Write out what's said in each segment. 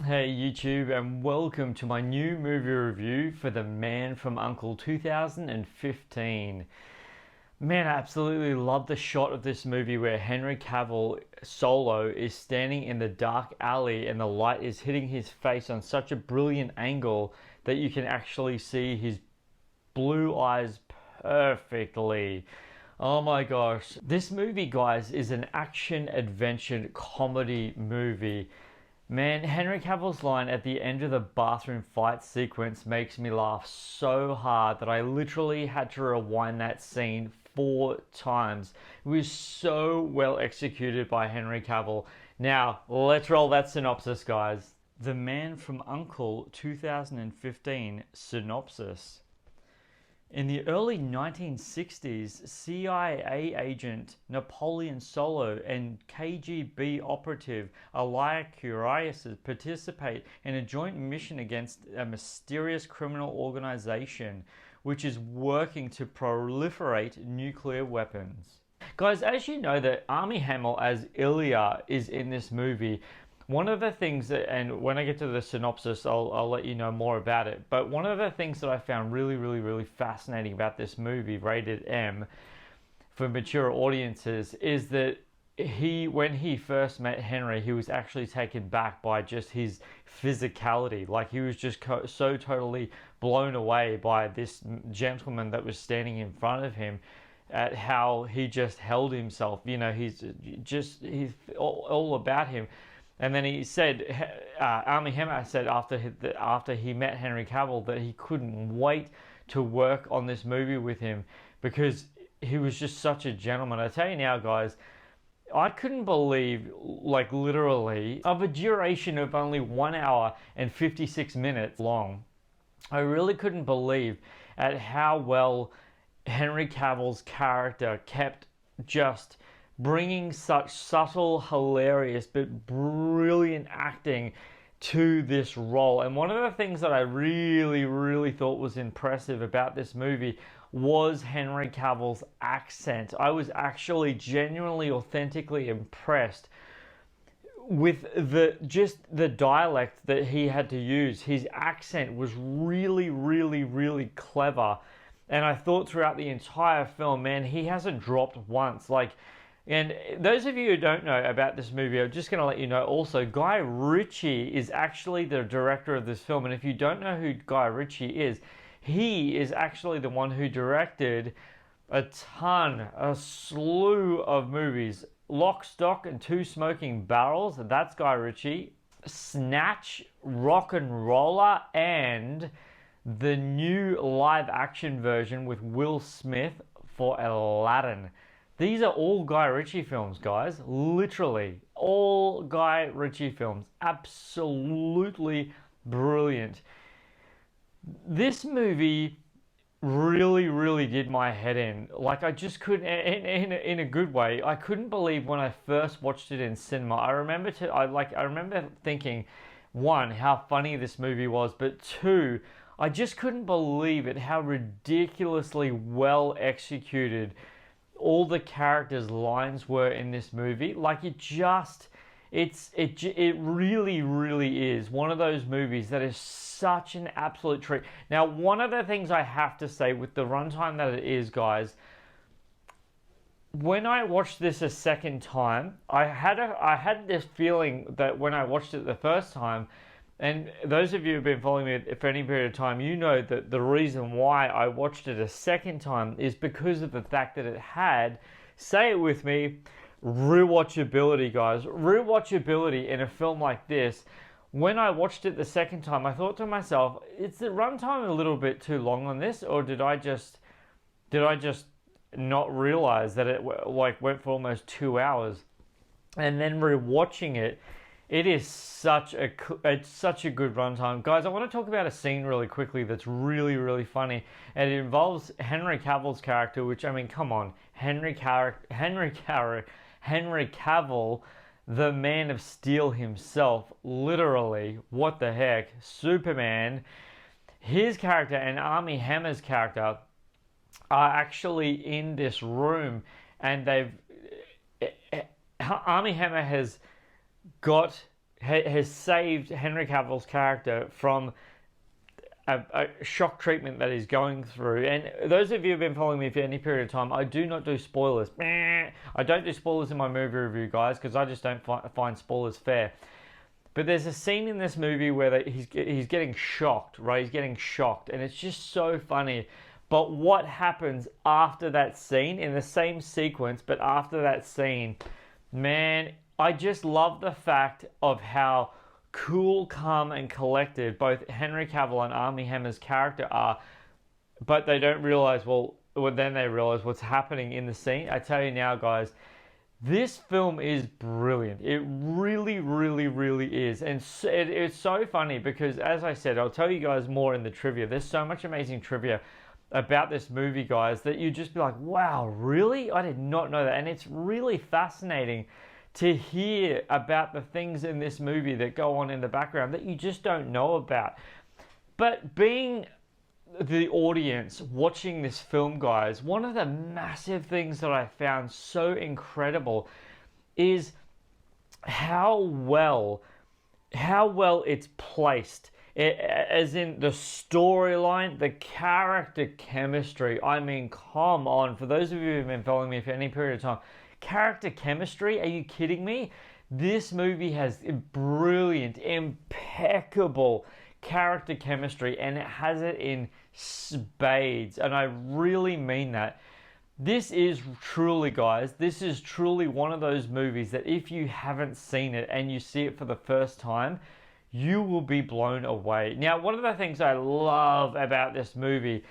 Hey YouTube, and welcome to my new movie review for The Man from U.N.C.L.E 2015. Man, I absolutely love the shot of this movie where Henry Cavill solo is standing in the dark alley and the light is hitting his face on such a brilliant angle that you can actually see his blue eyes perfectly. Oh my gosh. This movie, guys, is an action adventure comedy movie. Man, Henry Cavill's line at the end of the bathroom fight sequence makes me laugh so hard that I literally had to rewind that scene 4 times. It was so well executed by Henry Cavill. Now, let's roll that synopsis, guys. The Man from U.N.C.L.E 2015 synopsis. In the early 1960s, CIA agent Napoleon Solo and KGB operative Elia Karius participate in a joint mission against a mysterious criminal organization which is working to proliferate nuclear weapons. Guys, as you know, that Armie Hammer as Ilya is in this movie. One of the things that, and when I get to the synopsis, I'll let you know more about it. But one of the things that I found really fascinating about this movie, rated M, for mature audiences, is that when he first met Henry, he was actually taken back by just his physicality. Like, he was just so totally blown away by this gentleman that was standing in front of him, at how he just held himself. You know, he's all about him. And then he said, Armie Hammer said after he met Henry Cavill that he couldn't wait to work on this movie with him because he was just such a gentleman. I tell you now, guys, I couldn't believe, like, literally, of a duration of only 1 hour and 56 minutes long, I really couldn't believe at how well Henry Cavill's character kept just bringing such subtle, hilarious, but brilliant acting to this role. And one of the things that I really thought was impressive about this movie was Henry Cavill's accent. I was actually genuinely, authentically impressed with the dialect that he had to use. His accent was really clever. And I thought throughout the entire film, man, he hasn't dropped once. And those of you who don't know about this movie, I'm just going to let you know also, Guy Ritchie is actually the director of this film. And if you don't know who Guy Ritchie is, he is actually the one who directed a slew of movies. Lock, Stock, and Two Smoking Barrels, that's Guy Ritchie. Snatch, Rock and Roller, and the new live action version with Will Smith for Aladdin. These are all Guy Ritchie films, guys. Literally, all Guy Ritchie films. Absolutely brilliant. This movie really did my head in. Like, I just couldn't, in a good way. I couldn't believe when I first watched it in cinema. I remember thinking, one, how funny this movie was, but two, I just couldn't believe it, how ridiculously well executed all the characters' lines were in this movie. Like, it really is one of those movies that is such an absolute treat. Now, one of the things I have to say with the runtime that it is, guys, when I watched this a second time, I had this feeling that when I watched it the first time, and those of you who've been following me for any period of time, you know that the reason why I watched it a second time is because of the fact that it had, say it with me, rewatchability, guys. Rewatchability in a film like this. When I watched it the second time, I thought to myself, is the runtime a little bit too long on this, or did I just not realize that it went for almost 2 hours? And then rewatching it, it is such a good runtime. Guys, I want to talk about a scene really quickly that's really funny, and it involves Henry Cavill's character, which, I mean, come on, Henry Cavill, the Man of Steel himself, literally, what the heck, Superman. His character and Armie Hammer's character are actually in this room, and Armie Hammer has got has saved Henry Cavill's character from a shock treatment that he's going through. And those of you who've been following me for any period of time, I do not do spoilers. I don't do spoilers in my movie review, guys, because I just don't find spoilers fair. But there's a scene in this movie where he's getting shocked, right? He's getting shocked, and it's just so funny. But what happens after that scene, in the same sequence, but after that scene, man, I just love the fact of how cool, calm, and collected both Henry Cavill and Armie Hammer's character are, but they don't realize, well, then they realize what's happening in the scene. I tell you now, guys, this film is brilliant. It really, really, really is. And it's so funny because, as I said, I'll tell you guys more in the trivia. There's so much amazing trivia about this movie, guys, that you just be like, wow, really? I did not know that. And it's really fascinating to hear about the things in this movie that go on in the background that you just don't know about. But being the audience watching this film, guys, one of the massive things that I found so incredible is how well it's placed. As in the storyline, the character chemistry. I mean, come on. For those of you who've been following me for any period of time, character chemistry? Are you kidding me? This movie has brilliant, impeccable character chemistry, and it has it in spades. And I really mean that. This is truly, guys, this is truly one of those movies that if you haven't seen it and you see it for the first time, you will be blown away. Now, one of the things I love about this movie,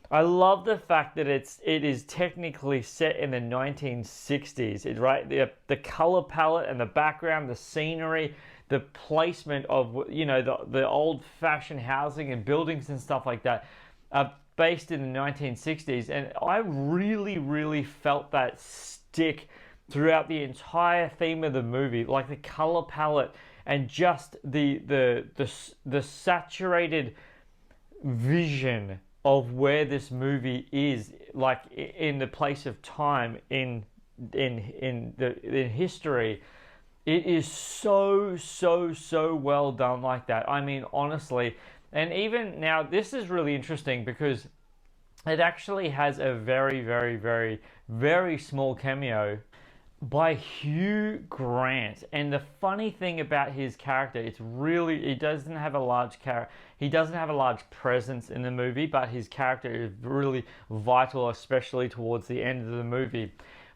I love the fact that it is technically set in the 1960s, right? The color palette and the background, the scenery, the placement of, you know, the old-fashioned housing and buildings and stuff like that are based in the 1960s. And I really, really felt that stick throughout the entire theme of the movie, like the color palette and just the saturated vision of where this movie is, like in the place of time in history. It is so well done like that. I mean, honestly, and even now, this is really interesting because it actually has a very, very, very, very small cameo by Hugh Grant. And the funny thing about his character, he doesn't have a large presence in the movie, but his character is really vital, especially towards the end of the movie.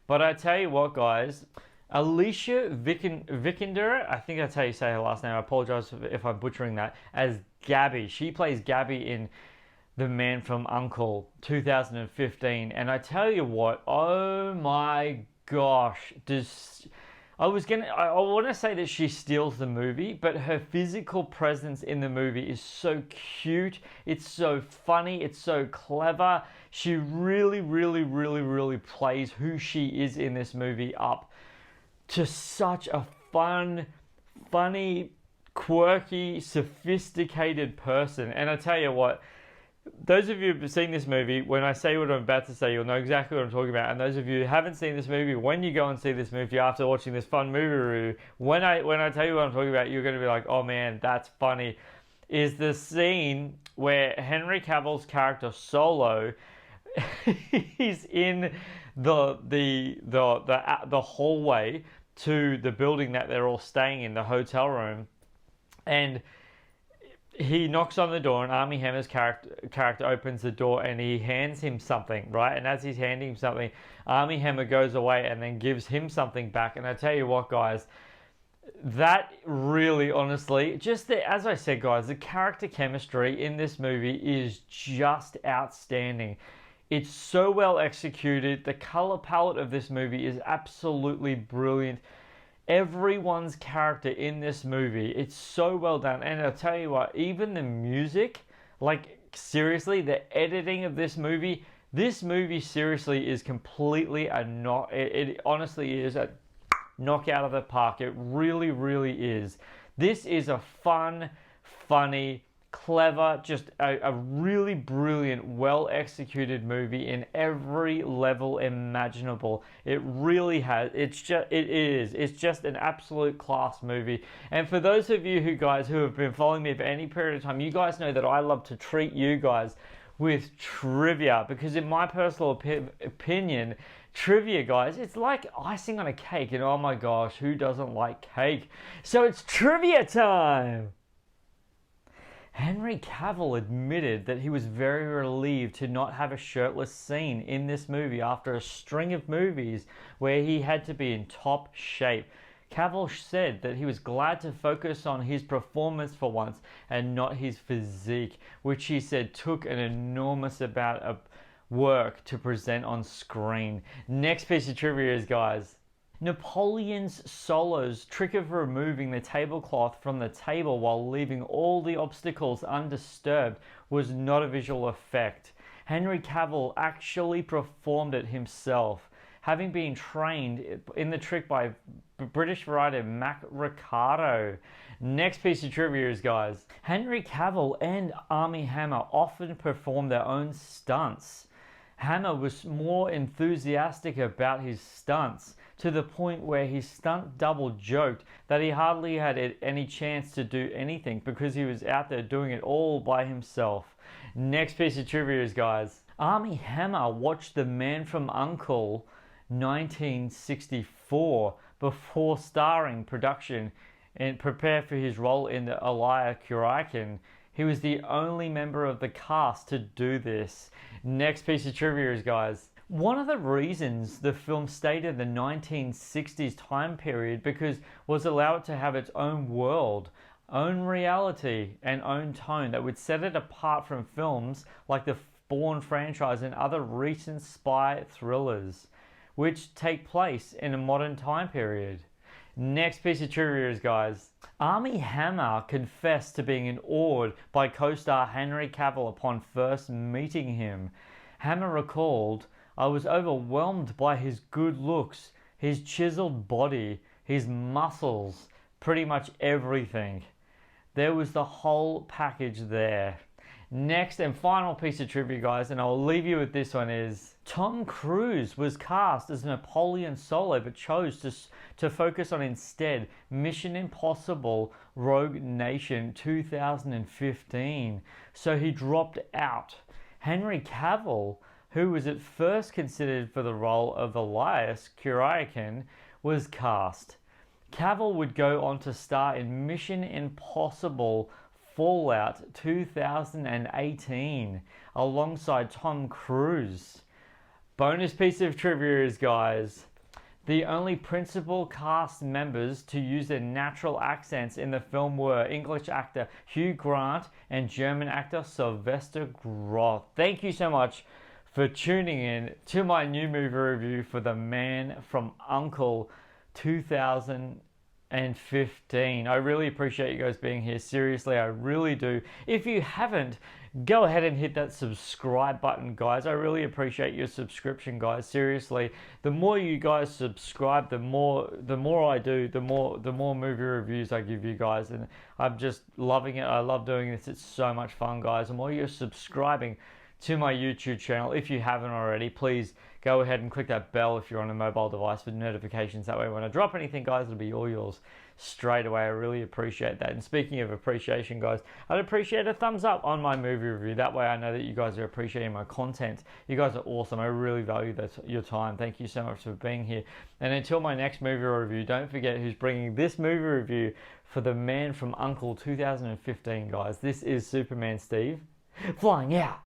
But I tell you what, guys, Alicia Vikander, I think that's how you say her last name. I apologize if I'm butchering that, as Gabby. She plays Gabby in The Man from U.N.C.L.E 2015. And I tell you what, oh my gosh, I want to say that she steals the movie, but her physical presence in the movie is so cute. It's so funny. It's so clever. She really, really, really, really plays who she is in this movie up to such a funny, quirky, sophisticated person. And I tell you what, those of you who've seen this movie, when I say what I'm about to say, you'll know exactly what I'm talking about. And those of you who haven't seen this movie, when you go and see this movie after watching this fun movie review, when I tell you what I'm talking about, you're going to be like, oh man, that's funny. Is the scene where Henry Cavill's character Solo, he's in the hallway to the building that they're all staying in, the hotel room, and he knocks on the door, and Armie Hammer's character opens the door, and he hands him something, right? And as he's handing him something, Armie Hammer goes away and then gives him something back. And I tell you what, guys, that really, honestly, as I said, guys, the character chemistry in this movie is just outstanding. It's so well executed. The color palette of this movie is absolutely brilliant. Everyone's character in this movie, it's so well done. And I'll tell you what, even the music, like seriously, the editing of this movie seriously is completely it honestly is a knock out of the park. It really, really is. This is a fun, funny, clever, just a really brilliant, well executed movie in every level imaginable. It really has. It's just an absolute class movie. And for those of you who have been following me for any period of time, you guys know that I love to treat you guys with trivia, because in my personal opinion, trivia, guys, it's like icing on a cake. And oh my gosh, who doesn't like cake? So it's trivia time. Henry Cavill admitted that he was very relieved to not have a shirtless scene in this movie after a string of movies where he had to be in top shape. Cavill said that he was glad to focus on his performance for once and not his physique, which he said took an enormous amount of work to present on screen. Next piece of trivia is, guys, Napoleon's solo's trick of removing the tablecloth from the table while leaving all the obstacles undisturbed was not a visual effect. Henry Cavill actually performed it himself, having been trained in the trick by British writer Mac Ricardo. Next piece of trivia is, guys, Henry Cavill and Armie Hammer often perform their own stunts. Hammer was more enthusiastic about his stunts, to the point where his stunt double joked that he hardly had any chance to do anything because he was out there doing it all by himself. Next piece of trivia is, guys, Armie Hammer watched The Man from U.N.C.L.E 1964 before starring production and prepare for his role in the U.N.C.L.E. He was the only member of the cast to do this. Next piece of trivia is, guys, one of the reasons the film stayed in the 1960s time period was allowed to have its own world, own reality, and own tone that would set it apart from films like the Bourne franchise and other recent spy thrillers, which take place in a modern time period. Next piece of trivia is, guys, Armie Hammer confessed to being awed by co-star Henry Cavill upon first meeting him. Hammer recalled, "I was overwhelmed by his good looks, his chiseled body, his muscles, pretty much everything. There was the whole package there." Next and final piece of trivia, guys, and I'll leave you with this one, is Tom Cruise was cast as Napoleon Solo but chose to focus on instead Mission Impossible Rogue Nation 2015. So he dropped out. Henry Cavill, who was at first considered for the role of Elias Kurakin, was cast. Cavill would go on to star in Mission Impossible Fallout 2018 alongside Tom Cruise. Bonus piece of trivia is, guys, the only principal cast members to use their natural accents in the film were English actor Hugh Grant and German actor Sylvester Groth. Thank you so much for tuning in to my new movie review for The Man from U.N.C.L.E 2015. I really appreciate you guys being here. Seriously, I really do. If you haven't, go ahead and hit that subscribe button, guys. I really appreciate your subscription, guys. Seriously, the more you guys subscribe, the more I do, the more movie reviews I give you guys, and I'm just loving it. I love doing this. It's so much fun, guys. The more you're subscribing to my YouTube channel, if you haven't already, please go ahead and click that bell if you're on a mobile device for notifications. That way when I drop anything, guys, it'll be all yours straight away. I really appreciate that. And speaking of appreciation, guys, I'd appreciate a thumbs up on my movie review. That way I know that you guys are appreciating my content. You guys are awesome. I really value your time. Thank you so much for being here. And until my next movie review, don't forget who's bringing this movie review for The Man from U.N.C.L.E 2015, guys. This is Superman Steve, flying out.